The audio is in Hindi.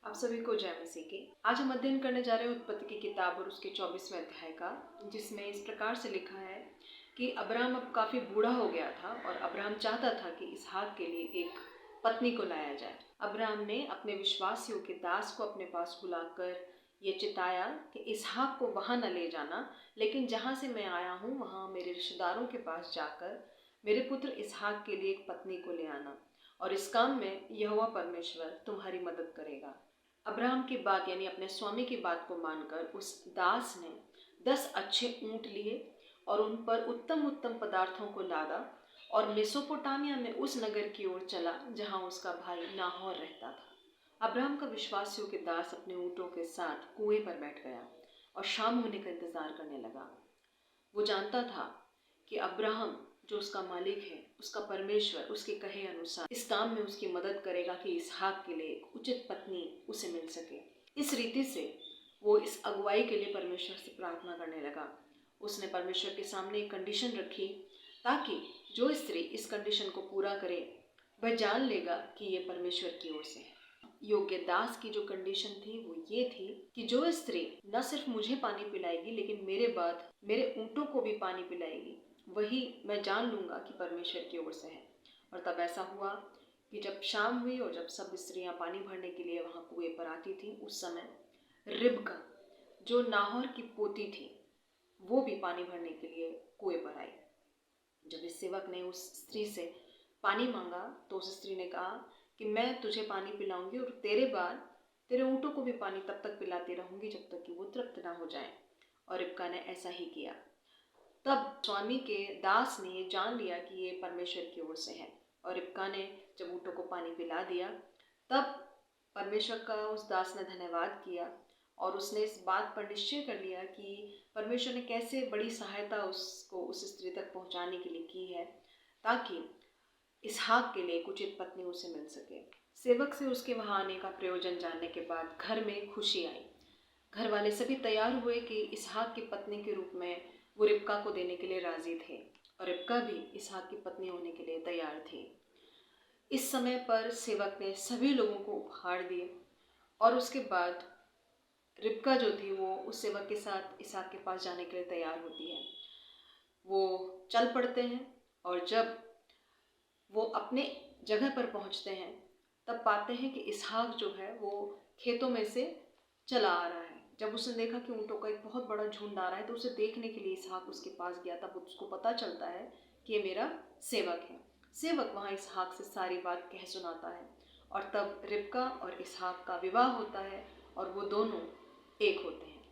आप सभी को जय मसीह की। आज हम अध्ययन करने जा रहे हैं उत्पत्ति की किताब और उसके 24वें अध्याय का, जिसमें इस प्रकार से लिखा है कि अब्राहम अब काफ़ी बूढ़ा हो गया था और अब्राहम चाहता था कि इसहाक के लिए एक पत्नी को लाया जाए। अब्राहम ने अपने विश्वासियों के दास को अपने पास बुलाकर ये चिताया कि इसहाक को वहाँ न ले जाना, लेकिन जहाँ से मैं आया हूँ वहाँ मेरे रिश्तेदारों के पास जाकर मेरे पुत्र इसहाक के लिए एक पत्नी को ले आना, और इस काम में यहोवा परमेश्वर तुम्हारी मदद करेगा। अब्राहम की बात यानी अपने स्वामी की बात को मानकर उस दास ने 10 अच्छे ऊंट लिए और उन पर उत्तम उत्तम पदार्थों को लादा और मेसोपोटामिया में उस नगर की ओर चला जहां उसका भाई नाहोर रहता था। अब्राहम का विश्वासियों के दास अपने ऊंटों के साथ कुएं पर बैठ गया और शाम होने का इंतजार करने लगा। वो जानता था कि अब्राहम जो उसका मालिक है, उसका परमेश्वर उसके कहे अनुसार इस काम में उसकी मदद करेगा कि इसहाक के लिए एक उचित पत्नी उसे मिल सके। इस रीति से वो इस अगुवाई के लिए परमेश्वर से प्रार्थना करने लगा। उसने परमेश्वर के सामने एक कंडीशन रखी ताकि जो स्त्री इस कंडीशन को पूरा करे वह जान लेगा कि ये परमेश्वर की ओर से है। योग्य दास की जो कंडीशन थी वो ये थी कि जो स्त्री न सिर्फ मुझे पानी पिलाएगी लेकिन मेरे बाद मेरे ऊँटों को भी पानी पिलाएगी, वही मैं जान लूँगा कि परमेश्वर की ओर से है। और तब ऐसा हुआ कि जब शाम हुई और जब सब स्त्रियां पानी भरने के लिए वहाँ कुएं पर आती थी, उस समय रिबका जो नाहोर की पोती थी वो भी पानी भरने के लिए कुएं पर आई। जब इस सेवक ने उस स्त्री से पानी मांगा तो उस स्त्री ने कहा कि मैं तुझे पानी पिलाऊंगी और तेरे बाद तेरे ऊँटों को भी पानी तब तक पिलाती रहूंगी जब तक कि वो तृप्त ना हो जाए। और रिबका ने ऐसा ही किया। तब स्वामी के दास ने ये जान लिया कि ये परमेश्वर की ओर से है, और रिबका ने जब ऊँटों को पानी पिला दिया तब परमेश्वर का उस दास ने धन्यवाद किया और उसने इस बात पर निश्चय कर लिया कि परमेश्वर ने कैसे बड़ी सहायता उसको उस स्त्री तक पहुंचाने के लिए की है ताकि इसहाक के लिए एक उचित पत्नी उसे मिल सके। सेवक से उसके वहाँ आने का प्रयोजन जानने के बाद घर में खुशी आई। घर वाले सभी तैयार हुए कि इसहाक की पत्नी के रूप में वो रिबका को देने के लिए राजी थे, और रिबका भी इसहाक की पत्नी होने के लिए तैयार थी। इस समय पर सेवक ने सभी लोगों को उपहार दिए और उसके बाद रिबका जो थी वो उस सेवक के साथ इसहाक के पास जाने के लिए तैयार होती है। वो चल पड़ते हैं और जब वो अपने जगह पर पहुंचते हैं तब पाते हैं कि इसहाक जो है वो खेतों में से चला आ रहा है। जब उसने देखा कि ऊँटों का एक बहुत बड़ा झुंड आ रहा है तो उसे देखने के लिए इसहाक उसके पास गया। तब उसको पता चलता है कि ये मेरा सेवक है। सेवक वहाँ इसहाक से सारी बात कह सुनाता है और तब रिबका और इसहाक का विवाह होता है और वो दोनों एक होते हैं।